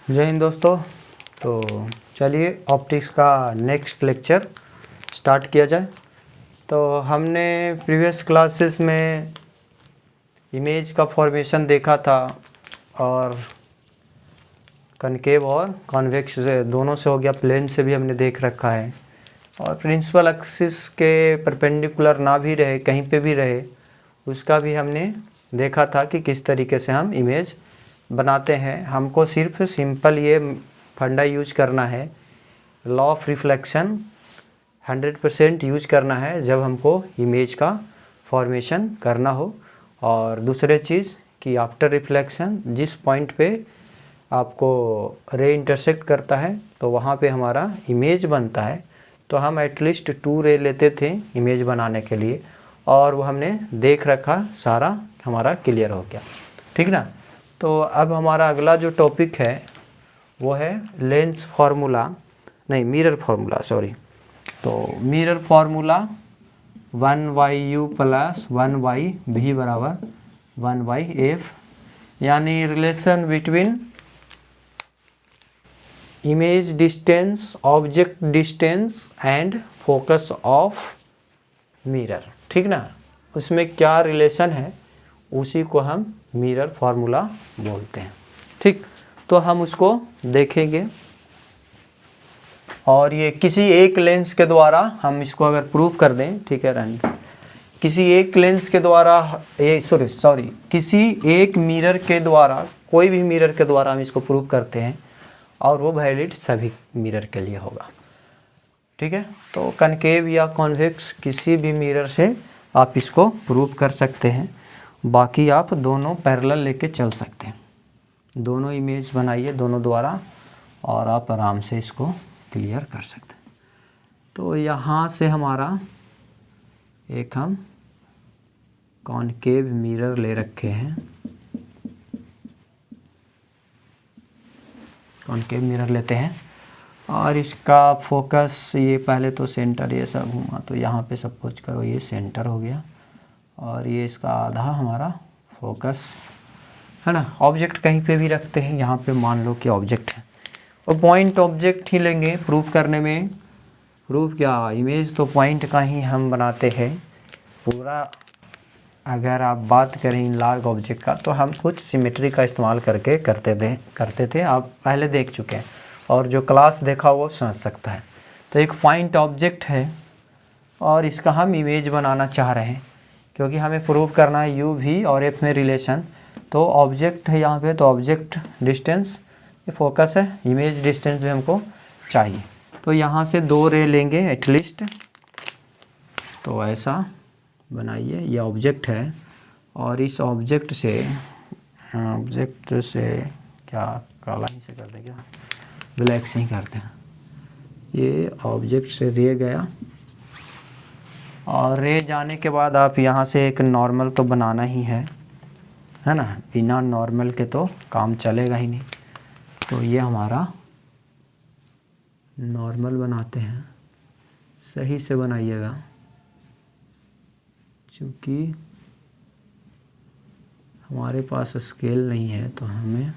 जय हिंद दोस्तों। तो चलिए ऑप्टिक्स का नेक्स्ट लेक्चर स्टार्ट किया जाए। तो हमने प्रीवियस क्लासेस में इमेज का फॉर्मेशन देखा था और कनकेव और कॉन्वेक्स दोनों से हो गया, प्लेन से भी हमने देख रखा है। और प्रिंसिपल एक्सिस के परपेंडिकुलर ना भी रहे, कहीं पे भी रहे, उसका भी हमने देखा था कि किस तरीके से हम इमेज बनाते हैं। हमको सिर्फ सिंपल ये फंडा यूज करना है, लॉ ऑफ रिफ्लेक्शन 100% यूज करना है जब हमको इमेज का फॉर्मेशन करना हो। और दूसरे चीज़ कि आफ्टर रिफ्लेक्शन जिस पॉइंट पे आपको रे इंटरसेक्ट करता है तो वहाँ पे हमारा इमेज बनता है। तो हम एटलीस्ट 2 रे लेते थे इमेज बनाने के लिए, और वो हमने देख रखा, सारा हमारा क्लियर हो गया, ठीक ना। तो अब हमारा अगला जो टॉपिक है वो है लेंस फार्मूला, नहीं मिरर फार्मूला, सॉरी। तो mirror formula 1/u plus 1/v बराबर 1/f, यानी relation between image distance, object distance and focus of mirror, ठीक ना। उसमें क्या रिलेशन है उसी को हम मिरर फार्मूला बोलते हैं, ठीक। तो हम उसको देखेंगे और ये किसी एक लेंस के द्वारा हम इसको अगर प्रूव कर दें, ठीक है रन, किसी एक लेंस के द्वारा किसी एक मिरर के द्वारा, कोई भी मिरर के द्वारा हम इसको प्रूव करते हैं और वो वैलिड सभी मिरर के लिए होगा, ठीक है। तो कनकेव या कॉन्वेक्स किसी भी मिरर से आप इसको प्रूव कर सकते हैं। बाकी आप दोनों पैरेलल लेके चल सकते हैं, दोनों इमेज बनाइए दोनों द्वारा और आप आराम से इसको क्लियर कर सकते हैं। तो यहाँ से हमारा एक हम कॉनकेव मिरर ले रखे हैं, कॉनकेव मिरर लेते हैं और इसका फोकस ये पहले तो सेंटर ये सब घूमा, तो यहाँ पे सपोज करो ये सेंटर हो गया और ये इसका आधा हमारा फोकस है ना। ऑब्जेक्ट कहीं पे भी रखते हैं, यहाँ पे मान लो कि ऑब्जेक्ट है और पॉइंट ऑब्जेक्ट ही लेंगे प्रूफ करने में। प्रूफ क्या, इमेज तो पॉइंट का ही हम बनाते हैं पूरा। अगर आप बात करें इन लार्ज ऑब्जेक्ट का तो हम कुछ सिमेट्री का इस्तेमाल करके करते थे, आप पहले देख चुके हैं और जो क्लास देखा वो समझ सकता है। तो एक पॉइंट ऑब्जेक्ट है और इसका हम इमेज बनाना चाह रहे हैं क्योंकि हमें प्रूव करना है u v और f में रिलेशन। तो ऑब्जेक्ट है यहाँ पे, तो ऑब्जेक्ट डिस्टेंस ये फोकस है, इमेज डिस्टेंस भी हमको चाहिए। तो यहाँ से 2 रे लेंगे एटलीस्ट। तो ऐसा बनाइए, ये ऑब्जेक्ट है और इस ऑब्जेक्ट से क्या काला ही से कर दें, क्या ब्लैक से ही करते हैं। ये ऑब्जेक्ट से रे गया और रे जाने के बाद आप यहाँ से एक नॉर्मल तो बनाना ही है ना, बिना नॉर्मल के तो काम चलेगा ही नहीं। तो ये हमारा नॉर्मल बनाते हैं, सही से बनाइएगा क्योंकि हमारे पास स्केल नहीं है। तो हमें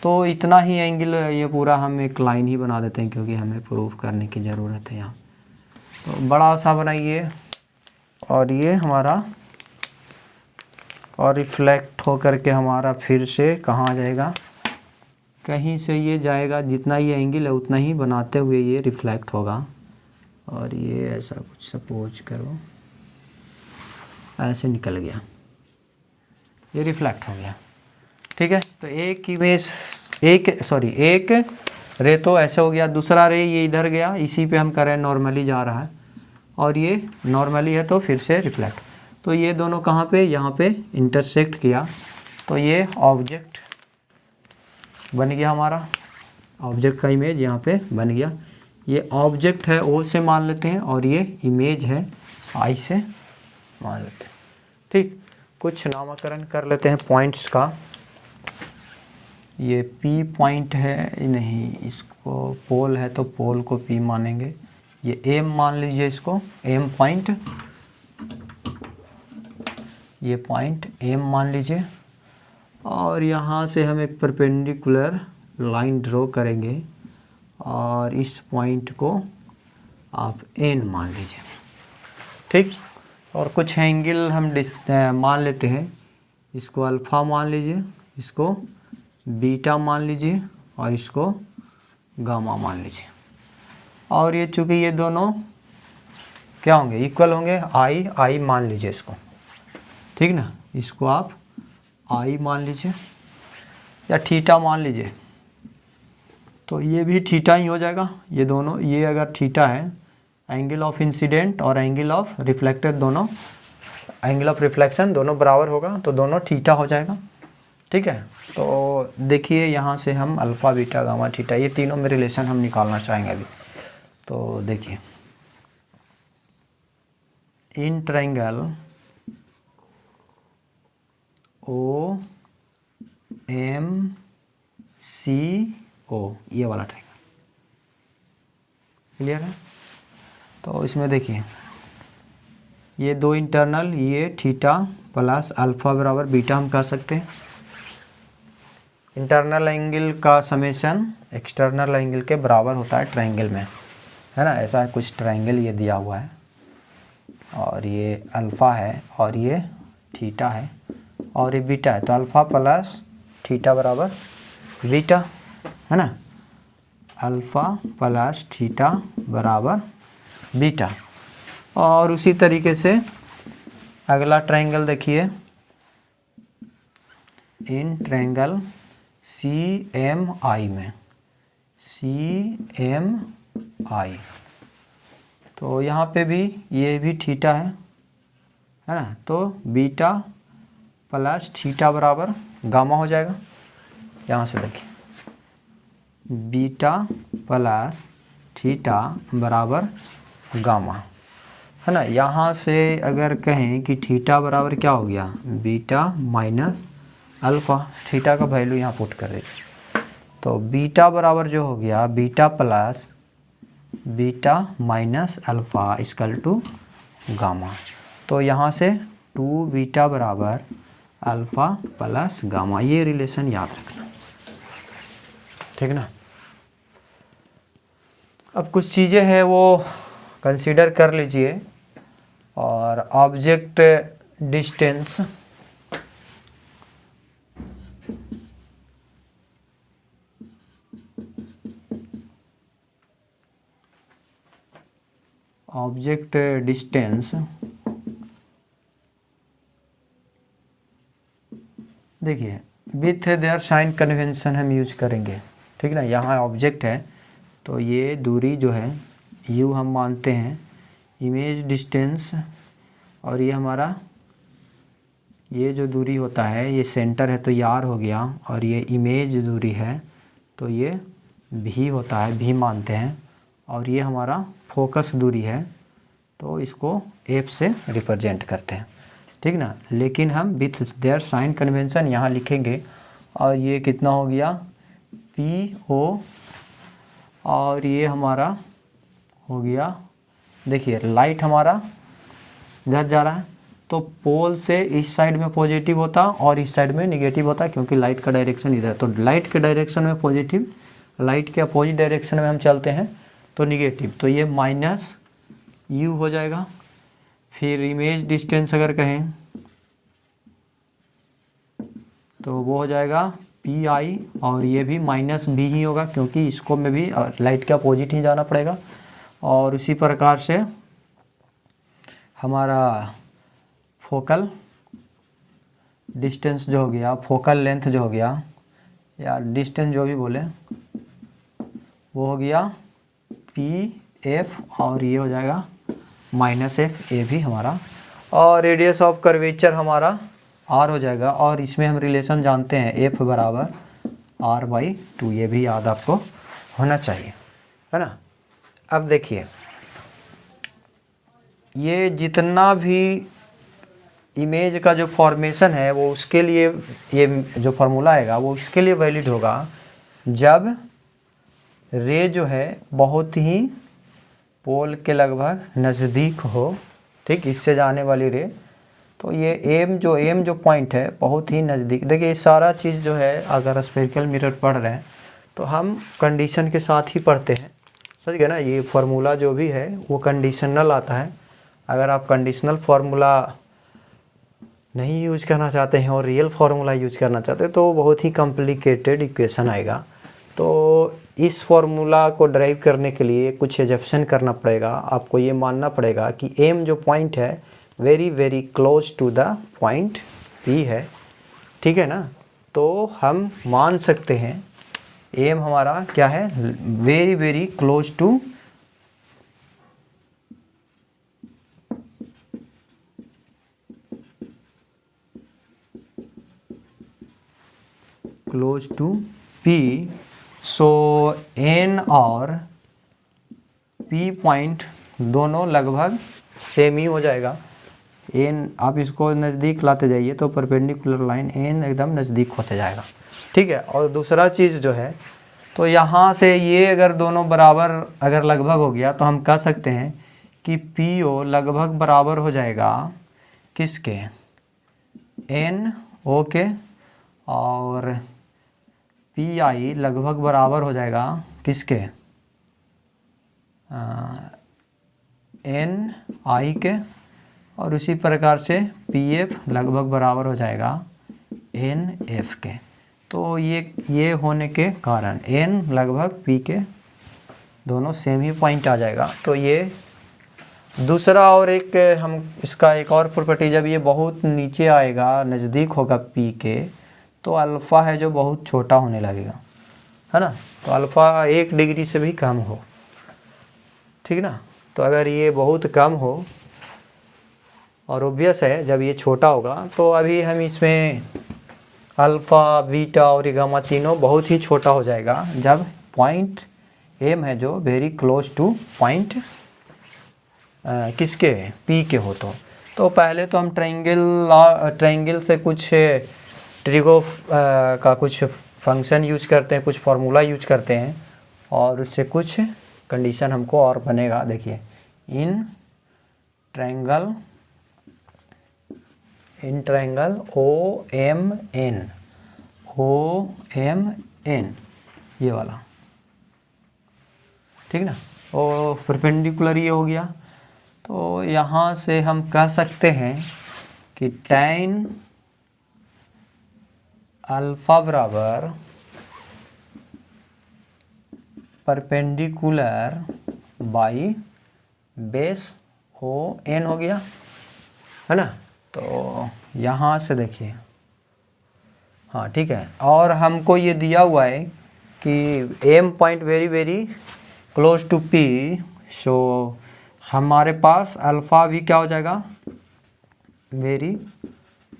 तो इतना ही एंगल, ये पूरा हम एक लाइन ही बना देते हैं क्योंकि हमें प्रूफ करने की ज़रूरत है यहाँ। तो बड़ा सा बनाइए और ये हमारा और रिफ्लेक्ट हो करके हमारा फिर से कहाँ जाएगा, कहीं से ये जाएगा, जितना ये एंगल है उतना ही बनाते हुए ये रिफ्लेक्ट होगा। और ये ऐसा कुछ सपोज करो ऐसे निकल गया, ये रिफ्लेक्ट हो गया, ठीक है। तो एक रे तो ऐसे हो गया, दूसरा रे ये इधर गया, इसी पे हम करें नॉर्मली जा रहा है और ये नॉर्मली है तो फिर से रिफ्लेक्ट। तो ये दोनों कहाँ पे, यहाँ पे इंटरसेक्ट किया तो ये ऑब्जेक्ट बन गया, हमारा ऑब्जेक्ट का इमेज यहाँ पे बन गया। ये ऑब्जेक्ट है ओ से मान लेते हैं और ये इमेज है आई से मान लेते हैं, ठीक। कुछ नामकरण कर लेते हैं पॉइंट्स का। ये P पॉइंट है, नहीं इसको पोल है तो पोल को P मानेंगे। ये M मान लीजिए, इसको M पॉइंट, ये पॉइंट M मान लीजिए। और यहाँ से हम एक परपेंडिकुलर लाइन ड्रॉ करेंगे और इस पॉइंट को आप एन मान लीजिए, ठीक। और कुछ एंगल हम मान लेते हैं, इसको अल्फ़ा मान लीजिए, इसको बीटा मान लीजिए और इसको गामा मान लीजिए। और ये चूँकि ये दोनों क्या होंगे, इक्वल होंगे, आई मान लीजिए इसको, ठीक ना। इसको आप आई मान लीजिए या थीटा मान लीजिए, तो ये भी थीटा ही हो जाएगा। ये दोनों, ये अगर थीटा है, एंगल ऑफ इंसिडेंट और एंगल ऑफ रिफ्लेक्टेड दोनों, एंगल ऑफ रिफ्लेक्शन दोनों बराबर होगा, तो दोनों थीटा हो जाएगा, ठीक है। तो देखिए यहाँ से हम अल्फ़ा बीटा गामा थीटा ये तीनों में रिलेशन हम निकालना चाहेंगे अभी। तो देखिए, in triangle O M C ओ, ये वाला ट्रायंगल क्लियर है। तो इसमें देखिए, ये दो इंटरनल, ये थीटा प्लस अल्फ़ा बराबर बीटा हम कह सकते हैं। इंटरनल एंगल का समेशन एक्सटर्नल एंगल के बराबर होता है ट्रायंगल में, है ना। ऐसा है कुछ ट्रायंगल ये दिया हुआ है और ये अल्फ़ा है और ये थीटा है और ये बीटा है, तो अल्फ़ा प्लस थीटा बराबर बीटा, है ना। अल्फ़ा प्लस थीटा बराबर बीटा। और उसी तरीके से अगला ट्रायंगल देखिए, इन ट्रायंगल सी एम आई में, सी एम आई, तो यहाँ पे भी ये भी थीटा है ना। तो बीटा प्लस थीटा बराबर गामा हो जाएगा। यहाँ से देखिए, बीटा प्लस थीटा बराबर गामा, है ना। यहाँ से अगर कहें कि थीटा बराबर क्या हो गया, बीटा माइनस अल्फ़ा, थीटा का वैल्यू यहाँ पुट कर दीजिए, तो बीटा बराबर जो हो गया beta plus beta minus alpha equal to gamma. तो यहाँ से 2 बीटा बराबर अल्फ़ा प्लस गामा, ये रिलेशन याद रखना, ठीक ना। अब कुछ चीज़ें हैं वो कंसीडर कर लीजिए। और ऑब्जेक्ट डिस्टेंस, ऑब्जेक्ट डिस्टेंस देखिए, विथ देयर साइन कन्वेंशन हम यूज करेंगे, ठीक ना। यहाँ ऑब्जेक्ट है तो ये दूरी जो है u हम मानते हैं, इमेज डिस्टेंस, और ये हमारा ये जो दूरी होता है ये सेंटर है तो ये r हो गया, और ये इमेज दूरी है तो ये v होता है, v मानते हैं, और ये हमारा फोकस दूरी है तो इसको f से रिप्रेजेंट करते हैं, ठीक ना। लेकिन हम विथ देयर साइन कन्वेंशन यहाँ लिखेंगे, और ये कितना हो गया PO, और ये हमारा हो गया, देखिए लाइट हमारा इधर जा रहा है तो पोल से इस साइड में पॉजिटिव होता और इस साइड में निगेटिव होता, क्योंकि लाइट का डायरेक्शन इधर, तो लाइट के डायरेक्शन में पॉजिटिव, लाइट के अपोजिट डायरेक्शन में हम चलते हैं तो निगेटिव, तो ये माइनस u हो जाएगा। फिर इमेज डिस्टेंस अगर कहें तो वो हो जाएगा PI, और ये भी माइनस b ही होगा क्योंकि इसको में भी लाइट के अपोजिट ही जाना पड़ेगा। और उसी प्रकार से हमारा फोकल डिस्टेंस जो हो गया, फोकल लेंथ जो हो गया, या डिस्टेंस जो भी बोले, वो हो गया PF, और ये हो जाएगा -f, ये भी हमारा, और रेडियस ऑफ कर्वेचर हमारा r हो जाएगा। और इसमें हम रिलेशन जानते हैं f बराबर r/2, ये भी याद आपको होना चाहिए, है ना। अब देखिए, ये जितना भी इमेज का जो फॉर्मेशन है वो उसके लिए, ये जो फार्मूला आएगा वो इसके लिए वैलिड होगा जब रे जो है बहुत ही पोल के लगभग नज़दीक हो, ठीक, इससे जाने वाली रे। तो ये एम जो पॉइंट है बहुत ही नज़दीक, देखिए ये सारा चीज़ जो है, अगर स्फेरिकल मिरर पढ़ रहे हैं तो हम कंडीशन के साथ ही पढ़ते हैं, समझ गए ना। ये फार्मूला जो भी है वो कंडीशनल आता है। अगर आप कंडीशनल फार्मूला नहीं यूज करना चाहते हैं और रियल फार्मूला यूज करना चाहते हैं तो बहुत ही कॉम्प्लिकेटेड इक्वेशन आएगा। तो इस फार्मूला को ड्राइव करने के लिए कुछ एजप्शन करना पड़ेगा। आपको ये मानना पड़ेगा कि एम जो पॉइंट है very very close to the point P है, ठीक है ना। तो हम मान सकते हैं एम हमारा क्या है, very very close to P। So N और P पॉइंट दोनों लगभग सेम ही हो जाएगा। N आप इसको नज़दीक लाते जाइए तो परपेंडिकुलर लाइन N एकदम नज़दीक होते जाएगा, ठीक है। और दूसरा चीज़ जो है, तो यहाँ से ये अगर दोनों बराबर अगर लगभग हो गया तो हम कह सकते हैं कि PO लगभग बराबर हो जाएगा किसके, NO के, और PI लगभग बराबर हो जाएगा किसके, NI के, और उसी प्रकार से PF लगभग बराबर हो जाएगा NF के। तो ये होने के कारण N लगभग P के दोनों सेम ही पॉइंट आ जाएगा। तो ये दूसरा, और एक हम इसका एक और प्रॉपर्टी, जब ये बहुत नीचे आएगा नज़दीक होगा P के तो अल्फ़ा है जो बहुत छोटा होने लगेगा, है ना। तो अल्फ़ा 1 डिग्री से भी कम हो, ठीक ना। तो अगर ये बहुत कम हो, और ऑब्वियस है जब ये छोटा होगा तो अभी हम इसमें अल्फ़ा, बीटा और गामा तीनों बहुत ही छोटा हो जाएगा जब पॉइंट एम है जो वेरी क्लोज टू पॉइंट किसके, पी के हो। तो पहले तो हम ट्रायंगल से कुछ ट्रिगो का कुछ फंक्शन यूज करते हैं, कुछ फार्मूला यूज करते हैं, और उससे कुछ कंडीशन हमको और बनेगा। देखिए, इन ट्रायंगल OMN ये वाला, ठीक ना। और परपेंडिकुलर ये हो गया। तो यहाँ से हम कह सकते हैं कि tan अल्फ़ा बराबर परपेंडिकुलर बाई बेस ON हो गया, है ना। तो यहाँ से देखिए, हाँ ठीक है। और हमको ये दिया हुआ है कि M point very very close to P, so हमारे पास अल्फ़ा भी क्या हो जाएगा, वेरी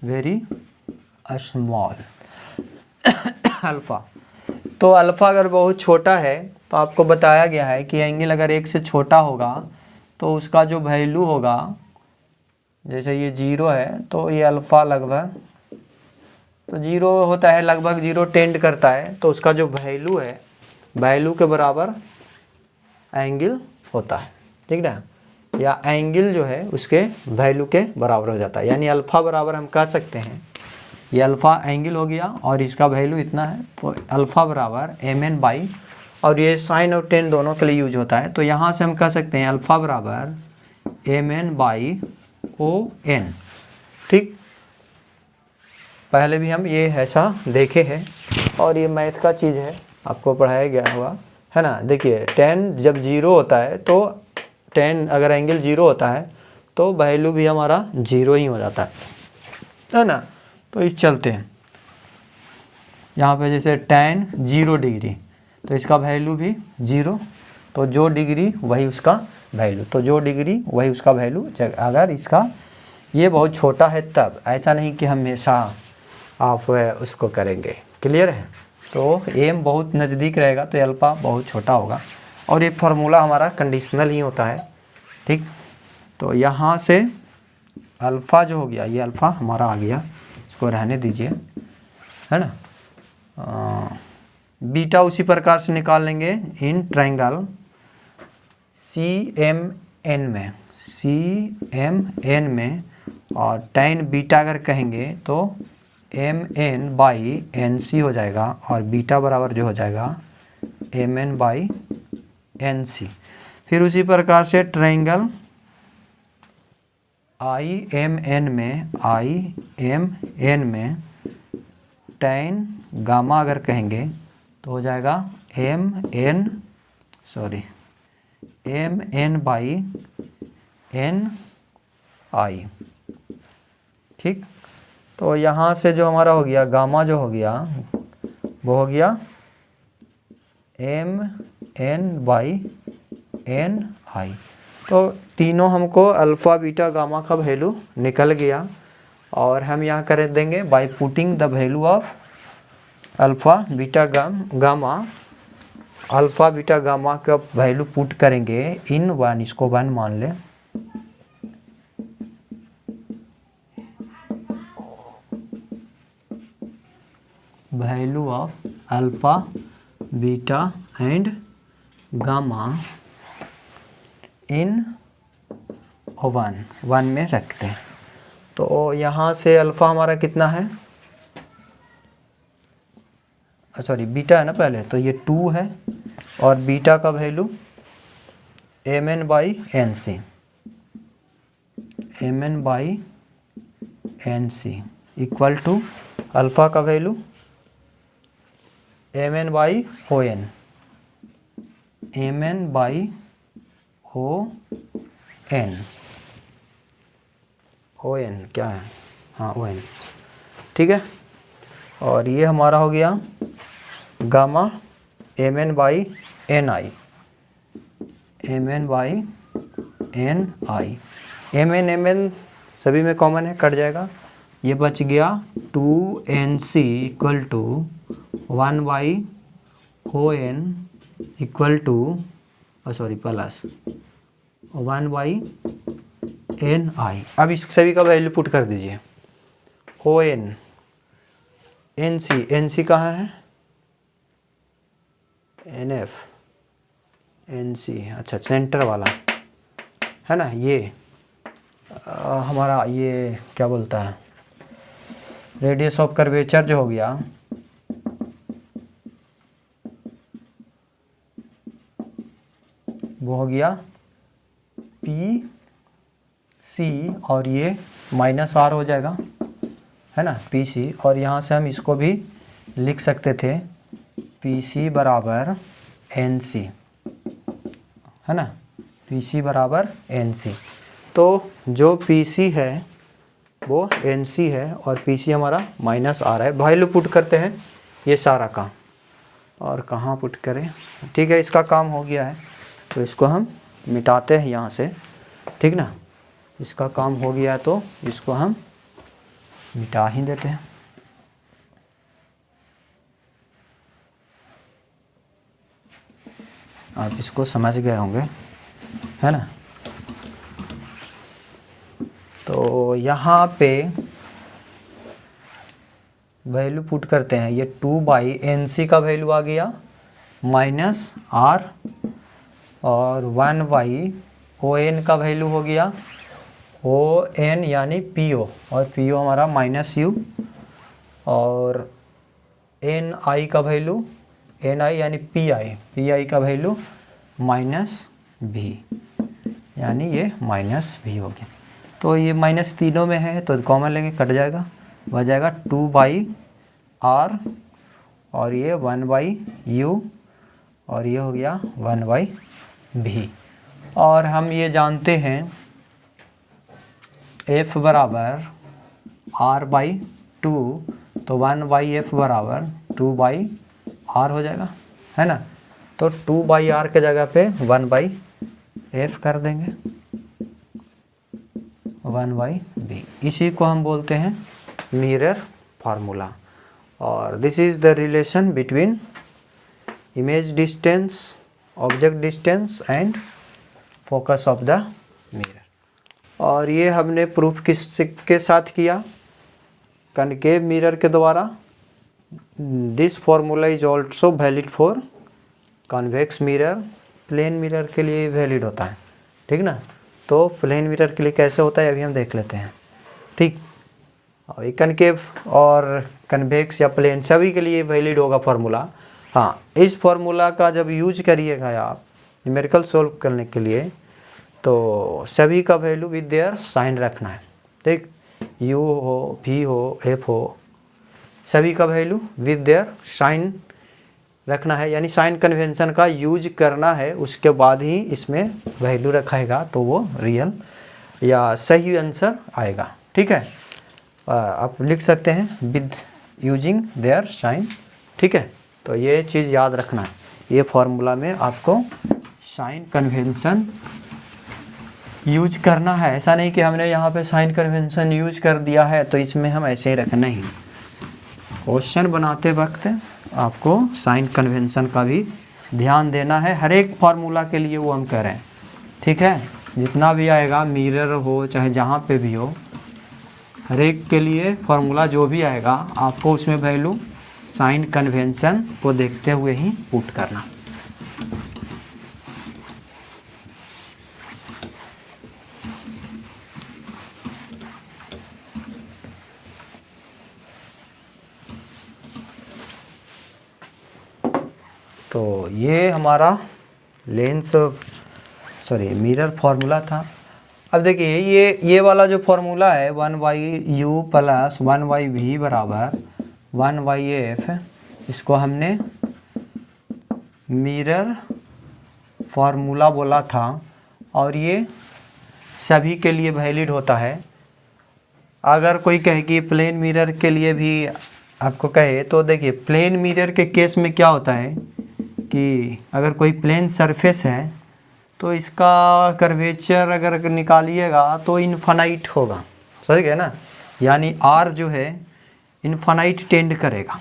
वेरी स्मॉल अल्फ़ा। तो अल्फ़ा अगर बहुत छोटा है तो आपको बताया गया है कि एंगल अगर 1 से छोटा होगा तो उसका जो वैल्यू होगा, जैसे ये 0 है तो ये अल्फ़ा लगभग, तो 0 होता है, लगभग 0 टेंड करता है, तो उसका जो वैल्यू है वैल्यू के बराबर एंगल होता है, ठीक ना। या एंगल जो है उसके वैल्यू के बराबर हो जाता है। यानी अल्फ़ा बराबर हम कह सकते हैं, ये अल्फ़ा एंगल हो गया और इसका वैल्यू इतना है, तो अल्फ़ा बराबर MN बाई, और ये साइन और टेन दोनों के लिए यूज होता है। तो यहाँ से हम कह सकते हैं अल्फ़ा बराबर MN बाई ON, ठीक। पहले भी हम ये ऐसा देखे हैं, और ये मैथ का चीज़ है, आपको पढ़ाया गया हुआ है ना। देखिए, tan जब 0 होता है तो tan अगर एंगल 0 होता है तो वैल्यू भी हमारा 0 ही हो जाता है ना। तो इस चलते हैं यहाँ पे जैसे tan 0 डिग्री, तो इसका वैल्यू भी 0, तो जो डिग्री वही उसका वैल्यू, तो जो डिग्री वही उसका वैल्यू। अगर इसका ये बहुत छोटा है तब, ऐसा नहीं कि हमेशा आप उसको करेंगे, क्लियर है। तो एम बहुत नज़दीक रहेगा तो अल्फ़ा बहुत छोटा होगा, और ये फार्मूला हमारा कंडीशनल ही होता है, ठीक। तो यहाँ से अल्फ़ा जो हो गया, ये अल्फ़ा हमारा आ गया, इसको रहने दीजिए, है ना। बीटा उसी प्रकार से निकाल लेंगे इन ट्रायंगल CMN में, और tan बीटा अगर कहेंगे तो MN बाई NC हो जाएगा, और बीटा बराबर जो हो जाएगा MN/NC। फिर उसी प्रकार से ट्रायंगल IMN में tan गामा अगर कहेंगे तो हो जाएगा MN/NI। ठीक, तो यहाँ से जो हमारा हो गया गामा जो हो गया वो हो गया MN/NI। तो तीनों हमको अल्फ़ा बीटा गामा का वैल्यू निकल गया और हम यहाँ कर देंगे by putting the value of alpha beta gamma. Alpha beta gamma का वैल्यू पुट करेंगे इन 1, इसको 1 मान लें। Value of alpha beta and gamma in 1 में रखते हैं। तो यहाँ से अल्फ़ा हमारा कितना है, सॉरी बीटा है ना पहले, तो ये 2 है और बीटा का value MN/NC equal to alpha का वैल्यू MN/ON ON क्या है, हाँ ON, ठीक है। और ये हमारा हो गया गामा MN/NI MN सभी में कॉमन है, कट जाएगा। ये बच गया 2NC equal to 1/ON equal to sorry plus 1/NI। अब इस सभी का वैल्यू पुट कर दीजिए। ON NC कहाँ है, NF NC, अच्छा सेंटर वाला है ना, ये हमारा ये क्या बोलता है रेडियस ऑफ कर्वेचर जो हो गया वो हो गया PC और ये -R हो जाएगा, है ना PC। और यहाँ से हम इसको भी लिख सकते थे PC बराबर NC, है ना, PC बराबर NC। तो जो PC है वो NC है और PC हमारा -R है। वैल्यू पुट करते हैं ये सारा काम, और कहाँ पुट करें, ठीक है इसका काम हो गया है तो इसको हम मिटाते हैं यहाँ से, ठीक ना। इसका काम हो गया है तो इसको हम मिटा ही देते हैं। आप इसको समझ गए होंगे, है ना। तो यहाँ पे वैल्यू पुट करते हैं, ये 2/NC का वैल्यू आ गया -R और 1/ON का वैल्यू हो गया ON यानी PO, और PO हमारा -U, और NI का वैल्यू NI यानी PI का वैल्यू -V, यानी ये -V हो गया। तो ये माइनस तीनों में है तो कॉमन लेंगे, कट जाएगा, बच जाएगा 2/R और ये 1/U और ये हो गया 1/V। और हम ये जानते हैं F बराबर R/2, तो 1/F बराबर 2/R हो जाएगा, है ना। तो 2/R के जगह पे 1/F कर देंगे, 1/V। इसी को हम बोलते हैं मिरर फार्मूला। और this is the relation between image distance, object distance and focus of the mirror. और ये हमने प्रूफ किसके साथ किया, कनकेव मिरर के द्वारा। This formula is also valid for convex mirror, plane mirror के लिए वैलिड होता है, ठीक ना। तो प्लेन मिरर के लिए कैसे होता है अभी हम देख लेते हैं, ठीक। और कनकेव और कन्वेक्स या प्लेन सभी के लिए वैलिड होगा फार्मूला। हाँ, इस फॉर्मूला का जब यूज करिएगा आप न्यूमेरिकल सोल्व करने के लिए, तो सभी का वैल्यू विद देयर साइन रखना है। ठीक, यू हो, भी हो, एफ हो, सभी का वैल्यू विद देयर साइन रखना है, यानी साइन कन्वेंशन का यूज करना है, उसके बाद ही इसमें वैल्यू रखाएगा तो वो रियल या सही आंसर आएगा। ठीक है, आप लिख सकते हैं विद यूजिंग देयर साइन। ठीक है, तो ये चीज़ याद रखना है, ये फॉर्मूला में आपको साइन कन्वेंशन यूज करना है। ऐसा नहीं कि हमने यहाँ पे साइन कन्वेंशन यूज कर दिया है तो इसमें हम ऐसे ही रखना ही। क्वेश्चन बनाते वक्त आपको साइन कन्वेंशन का भी ध्यान देना है, हर एक फार्मूला के लिए वो हम कह रहे हैं। ठीक है, जितना भी आएगा, मिरर हो चाहे जहाँ पे भी हो, हर एक के लिए फार्मूला जो भी आएगा आपको उसमें वैल्यू साइन कन्वेंशन को देखते हुए ही पुट करना। तो ये हमारा मिरर फार्मूला था। अब देखिए ये वाला जो फार्मूला है 1/u प्लस 1/v बराबर 1/f, इसको हमने मिरर फार्मूला बोला था और ये सभी के लिए वैलिड होता है। अगर कोई कहे कि प्लेन मिरर के लिए भी आपको कहे तो देखिए, प्लेन मिरर के केस में क्या होता है कि अगर कोई प्लेन सरफेस है तो इसका कर्वेचर अगर निकालिएगा तो इन्फानाइट होगा, समझ गए ना, यानी आर जो है इन्फानाइट टेंड करेगा,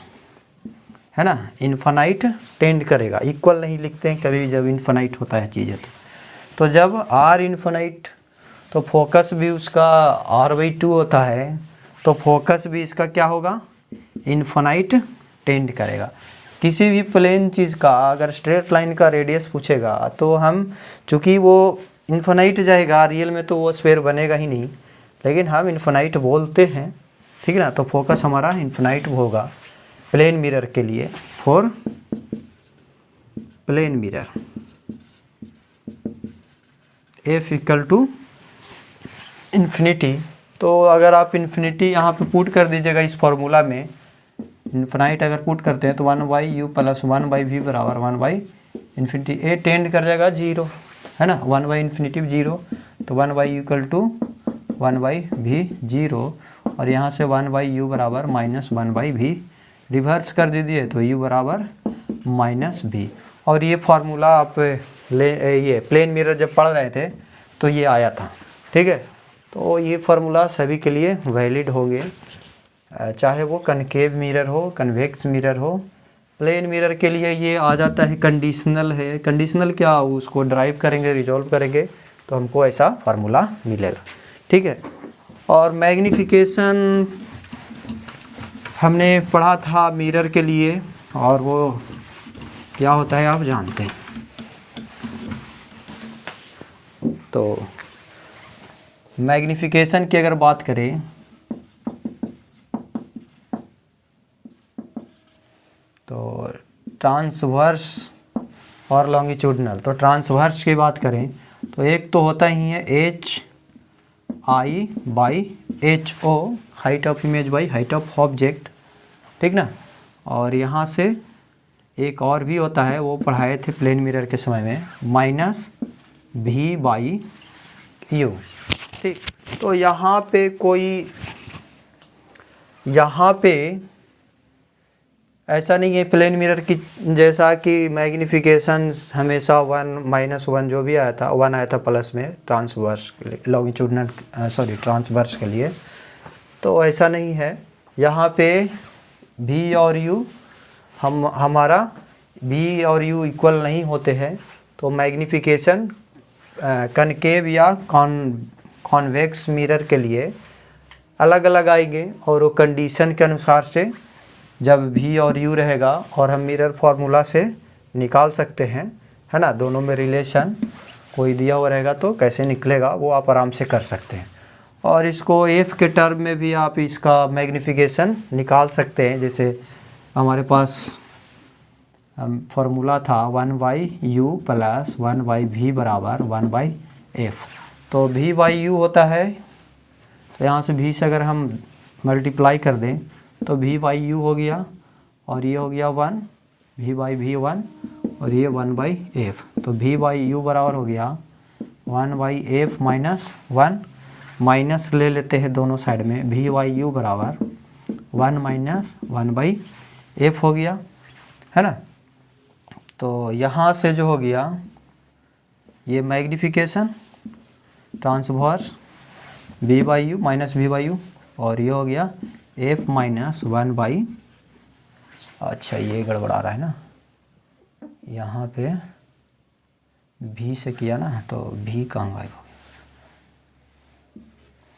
है ना, इन्फानाइट टेंड करेगा। इक्वल नहीं लिखते हैं कभी जब इन्फानाइट होता है चीज़ें तो जब आर इन्फानाइट तो फोकस भी उसका r/2 होता है, तो फोकस भी इसका क्या होगा, इन्फानाइट टेंड करेगा। किसी भी प्लेन चीज़ का अगर स्ट्रेट लाइन का रेडियस पूछेगा तो हम, चूँकि वो इन्फानाइट जाएगा, रियल में तो वो स्फीयर बनेगा ही नहीं, लेकिन हम इन्फानाइट बोलते हैं, ठीक है ना, तो फोकस हमारा इन्फानाइट होगा प्लेन मिरर के लिए। For plane mirror F equal to infinity, तो अगर आप इन्फिनिटी यहाँ पे पुट कर दीजिएगा इस फॉर्मूला में, इन्फिनाइट अगर पुट करते हैं तो 1/u प्लस 1/v बराबर 1/इन्फिनिटी, ए टेंड कर जाएगा 0, है ना, 1/इन्फिनिटी 0, तो 1/u इक्वल टू 1/v 0, और यहाँ से 1/u बराबर माइनस 1/v, रिवर्स कर दीजिए तो u बराबर माइनस v। और ये फार्मूला आप ये प्लेन मिरर जब पढ़ रहे थे तो ये आया था। ठीक है, तो ये फार्मूला सभी के लिए वैलिड होंगे, चाहे वो कनकेव मिरर हो, कन्वेक्स मिरर हो। प्लेन मिरर के लिए ये आ जाता है कंडीशनल है, कंडीशनल क्या, उसको ड्राइव करेंगे, रिजॉल्व करेंगे तो हमको ऐसा फार्मूला मिलेगा। ठीक है, और मैग्नीफिकेशन हमने पढ़ा था मिरर के लिए, और वो क्या होता है आप जानते हैं। तो मैग्नीफिकेशन की अगर बात करें तो ट्रांसवर्स और लॉन्गिट्यूडनल, तो ट्रांसवर्स की बात करें तो एक तो होता ही है HI/HO, height of image by height of object, ठीक ना, और यहाँ से एक और भी होता है, वो पढ़ाए थे प्लेन मिरर के समय में, -V/U। ठीक, तो यहाँ पे ऐसा नहीं है प्लेन मिरर की जैसा कि मैग्नीफिकेशन हमेशा 1 - 1 जो भी आया था 1 आया था प्लस में ट्रांसवर्स के लिए, लॉन्गिट्यूडनल ट्रांसवर्स के लिए, तो ऐसा नहीं है। यहाँ पे V और U हमारा V और U इक्वल नहीं होते हैं, तो मैग्नीफिकेशन कनकेव या कॉन्वेक्स मिरर के लिए अलग अलग आएंगे, और वो कंडीशन के अनुसार से जब V और U रहेगा और हम मिरर फार्मूला से निकाल सकते हैं, है ना, दोनों में रिलेशन कोई दिया हुआ रहेगा तो कैसे निकलेगा वो आप आराम से कर सकते हैं। और इसको F के टर्म में भी आप इसका मैग्नीफिकेशन निकाल सकते हैं, जैसे हमारे पास फॉर्मूला था 1/u प्लस 1/v बराबर 1/f। तो v/u होता है, तो यहाँ से v से अगर हम मल्टीप्लाई कर दें तो v/u हो गया, और ये हो गया 1, v/v 1, और ये 1/f। तो v/u बराबर हो गया 1/f माइनस 1, माइनस ले लेते हैं दोनों साइड में, v/u बराबर 1 माइनस 1/f हो गया, है ना। तो यहाँ से जो हो गया ये magnification transverse v/u minus v/u, और ये हो गया f माइनस 1/, अच्छा ये गड़बड़ा रहा है ना, यहाँ पे v से किया ना, तो v कहाँ गायब हो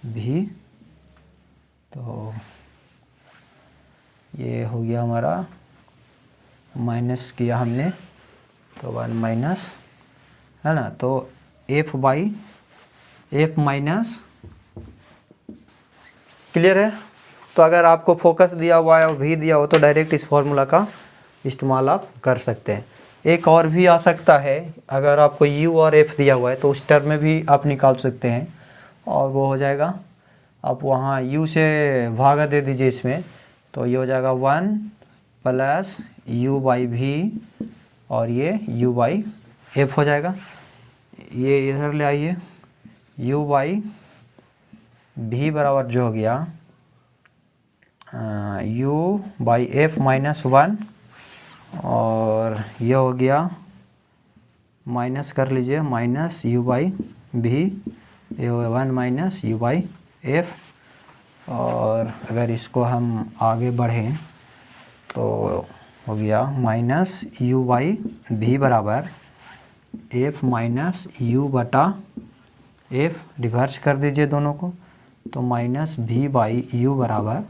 गया, v, तो ये हो गया हमारा, माइनस किया हमने तो 1 माइनस, है ना, तो f माइनस, क्लियर है। तो अगर आपको फोकस दिया हुआ है और भी दिया हो तो डायरेक्ट इस फॉर्मूला का इस्तेमाल आप कर सकते हैं। एक और भी आ सकता है, अगर आपको u और f दिया हुआ है तो उस टर्म में भी आप निकाल सकते हैं, और वो हो जाएगा, आप वहाँ u से भागा दे दीजिए इसमें, तो ये हो जाएगा 1 प्लस u/v, और ये u/f हो जाएगा। ये इधर ले आइए, u/v बराबर जो हो गया u/f माइनस 1, और ये हो गया, माइनस कर लीजिए, माइनस u/v, ये हो गया 1 माइनस u/f। और अगर इसको हम आगे बढ़ें तो हो गया माइनस u/v बराबर f माइनस u/f, रिवर्स कर दीजिए दोनों को, तो माइनस v/u बराबर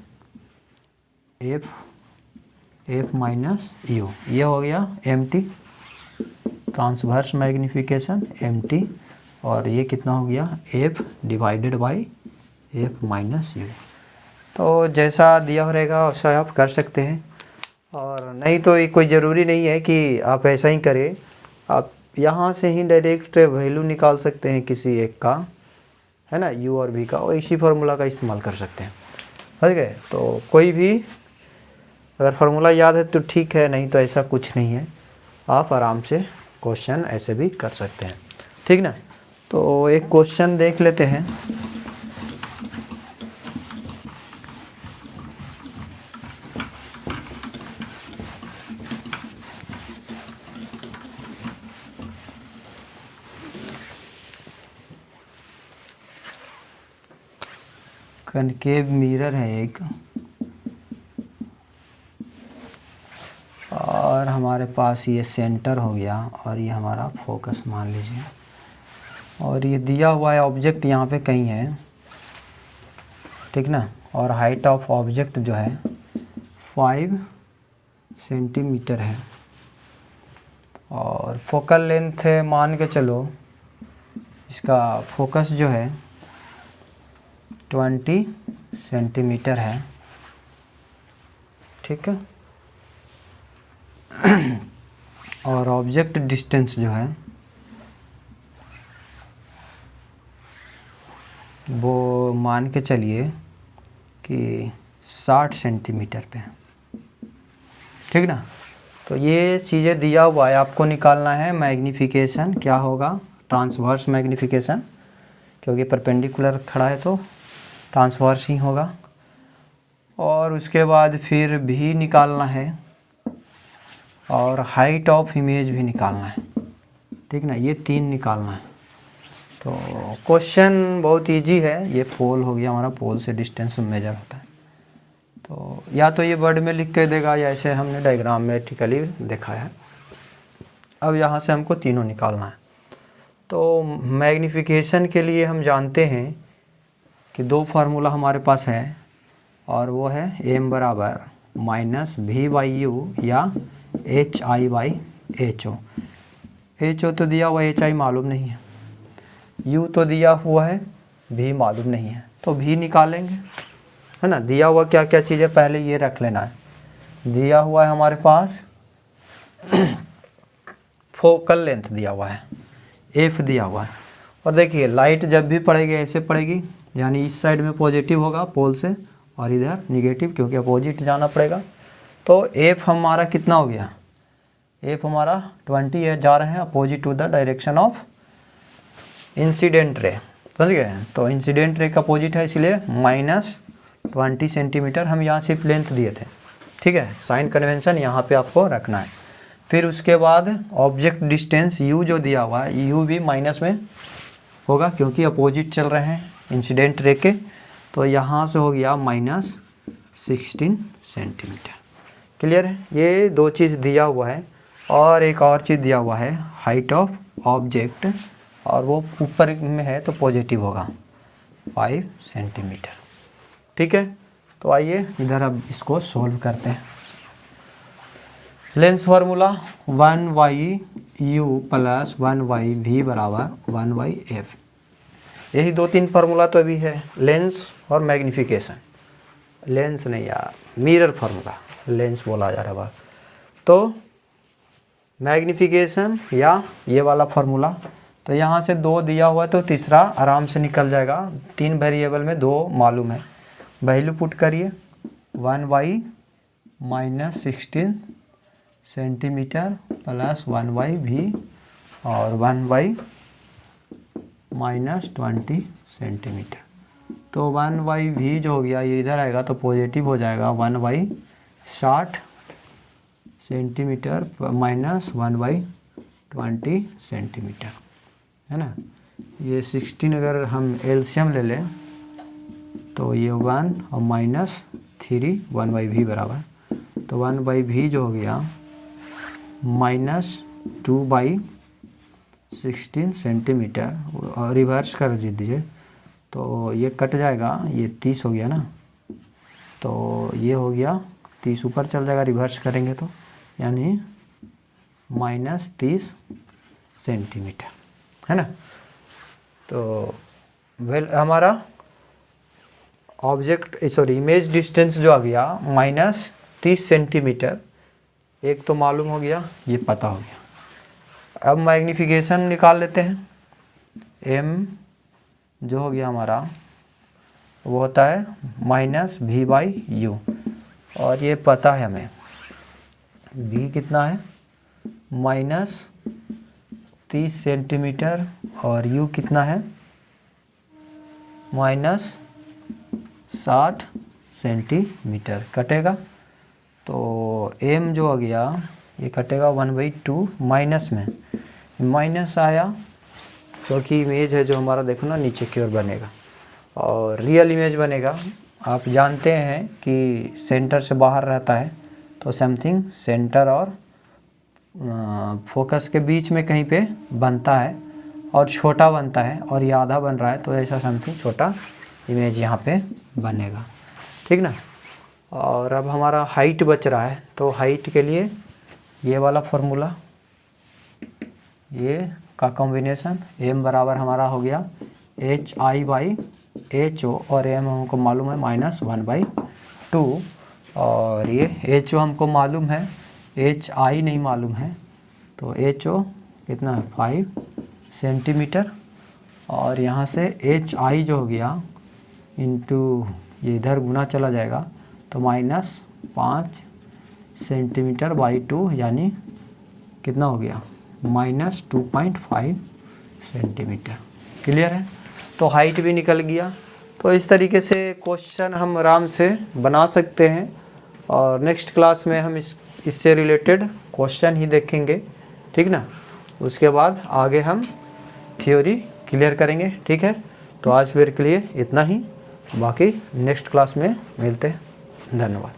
f माइनस u, ये हो गया mt, ट्रांसवर्स मैग्निफिकेशन mt, और ये कितना हो गया f divided by f minus u। तो जैसा दिया रहेगा वैसा आप कर सकते हैं, और नहीं तो ये कोई ज़रूरी नहीं है कि आप ऐसा ही करें, आप यहाँ से ही डायरेक्ट वैल्यू निकाल सकते हैं किसी एक का, है ना, u और v का, और इसी फार्मूला का इस्तेमाल कर सकते हैं, समझ गए। तो कोई भी अगर फार्मूला याद है तो ठीक है, नहीं तो ऐसा कुछ नहीं है, आप आराम से क्वेश्चन ऐसे भी कर सकते हैं, ठीक ना। तो एक क्वेश्चन देख लेते हैं। कनकेव मिरर है एक, और हमारे पास ये सेंटर हो गया, और ये हमारा फोकस मान लीजिए, और ये दिया हुआ है ऑब्जेक्ट यहाँ पे कहीं है, ठीक ना, और हाइट ऑफ ऑब्जेक्ट जो है 5 सेंटीमीटर है, और फोकल लेंथ मान के चलो इसका फोकस जो है 20 सेंटीमीटर है, ठीक है। और ऑब्जेक्ट डिस्टेंस जो है वो मान के चलिए कि 60 सेंटीमीटर पे है, ठीक ना। तो ये चीज़ें दिया हुआ है, आपको निकालना है मैग्नीफिकेशन क्या होगा, ट्रांसवर्स मैग्नीफिकेशन, क्योंकि परपेंडिकुलर खड़ा है तो ट्रांसवर्स ही होगा, और उसके बाद फिर भी निकालना है, और हाइट ऑफ इमेज भी निकालना है, ठीक ना, ये 3 निकालना है। तो क्वेश्चन बहुत इजी है, ये पोल हो गया हमारा, पोल से डिस्टेंस मेजर होता है, तो या तो ये वर्ड में लिख के देगा, या ऐसे हमने डायग्राम में टिकली देखा है। अब यहाँ से हमको तीनों निकालना है। तो मैग्नीफिकेशन के लिए हम जानते हैं कि 2 फार्मूला हमारे पास है, और वो है m बराबर माइनस v/u या hi/ho। ho तो दिया हुआ है, hi मालूम नहीं है, u तो दिया हुआ है, v मालूम नहीं है, तो v निकालेंगे, है ना। दिया हुआ क्या क्या चीज़ें पहले ये रख लेना है, दिया हुआ है हमारे पास फोकल लेंथ दिया हुआ है, एफ दिया हुआ है। और देखिए लाइट जब भी पड़ेगी ऐसे पड़ेगी, यानी इस साइड में पॉजिटिव होगा पोल से और इधर निगेटिव, क्योंकि अपोजिट जाना पड़ेगा। तो एफ हमारा कितना हो गया, एफ हमारा 20 है, जा रहे हैं opposite to the direction of incident ray, समझ गए। तो इंसिडेंट रे का अपोजिट है, इसलिए -20 सेंटीमीटर हम यहाँ सिर्फ लेंथ दिए थे, ठीक है। साइन कन्वेंशन यहाँ पे आपको रखना है। फिर उसके बाद ऑब्जेक्ट डिस्टेंस यू जो दिया हुआ है, यू भी माइनस में होगा क्योंकि अपोजिट चल रहे हैं इंसिडेंट रे के। तो यहाँ से हो गया -16 सेंटीमीटर। क्लियर है, ये दो चीज़ दिया हुआ है। और एक और चीज़ दिया हुआ है, हाइट ऑफ ऑब्जेक्ट, और वो ऊपर में है तो पॉजिटिव होगा 5 सेंटीमीटर, ठीक है। तो आइए इधर अब इसको सॉल्व करते हैं। Lens formula 1/u plus 1/v बराबर 1/f। यही 2-3 फार्मूला तो अभी है, लेंस और मैग्नीफिकेशन, लेंस नहीं यार, मिरर फार्मूला, लेंस बोला जा रहा है। तो मैग्नीफिकेशन या ये वाला फार्मूला, तो यहाँ से 2 दिया हुआ है तो तीसरा आराम से निकल जाएगा। 3 वेरिएबल में 2 मालूम है, वैल्यू पुट करिए 1/-16 सेंटीमीटर प्लस 1/v और 1/-20 सेंटीमीटर। तो 1/v जो हो गया ये इधर आएगा तो पॉजिटिव हो जाएगा 1/60 सेंटीमीटर माइनस 1/20 सेंटीमीटर, है ना। ये 16 अगर हम एलसीएम ले लें तो ये 1 और -3 1/v बराबर, तो 1/v जो हो गया -2/16 सेंटीमीटर, और रिवर्स कर दीजिए तो ये कट जाएगा, ये 30 हो गया ना, तो ये हो गया 30 ऊपर चल जाएगा रिवर्स करेंगे तो, यानी -30 सेंटीमीटर, है ना। तो हमारा ऑब्जेक्ट इमेज डिस्टेंस जो आ गया -30 सेंटीमीटर, एक तो मालूम हो गया, ये पता हो गया। अब मैग्नीफिकेशन निकाल लेते हैं। m जो हो गया हमारा वो होता है -v/u, और ये पता है हमें v कितना है -30 सेंटीमीटर, और u कितना है -60 सेंटीमीटर। कटेगा तो m जो हो गया ये कटेगा 1/2 माइनस में, माइनस आया क्योंकि इमेज है जो हमारा देखो ना नीचे की ओर बनेगा और रियल इमेज बनेगा। आप जानते हैं कि सेंटर से बाहर रहता है तो समथिंग सेंटर और फोकस के बीच में कहीं पे बनता है और छोटा बनता है, और ये आधा बन रहा है तो ऐसा समथिंग छोटा इमेज यहाँ पे बनेगा, ठीक ना। और अब हमारा हाइट बच रहा है, तो हाइट के लिए ये वाला फार्मूला, ये का कॉम्बिनेशन m बराबर हमारा हो गया hi/ho, और m हमको मालूम है -1/2, और ये ho हमको मालूम है, hi नहीं मालूम है, तो ho कितना है 5 सेंटीमीटर, और यहाँ से hi जो हो गया इंटू ये इधर गुना चला जाएगा तो -5 सेंटीमीटर बाई 2, यानी कितना हो गया -2.5 सेंटीमीटर। क्लियर है, तो हाइट भी निकल गया। तो इस तरीके से क्वेश्चन हम आराम से बना सकते हैं, और नेक्स्ट क्लास में हम इससे रिलेटेड क्वेश्चन ही देखेंगे, ठीक ना। उसके बाद आगे हम थ्योरी क्लियर करेंगे, ठीक है। तो आज फिर के लिए इतना ही, बाकी नेक्स्ट क्लास में मिलते हैं। धन्यवाद।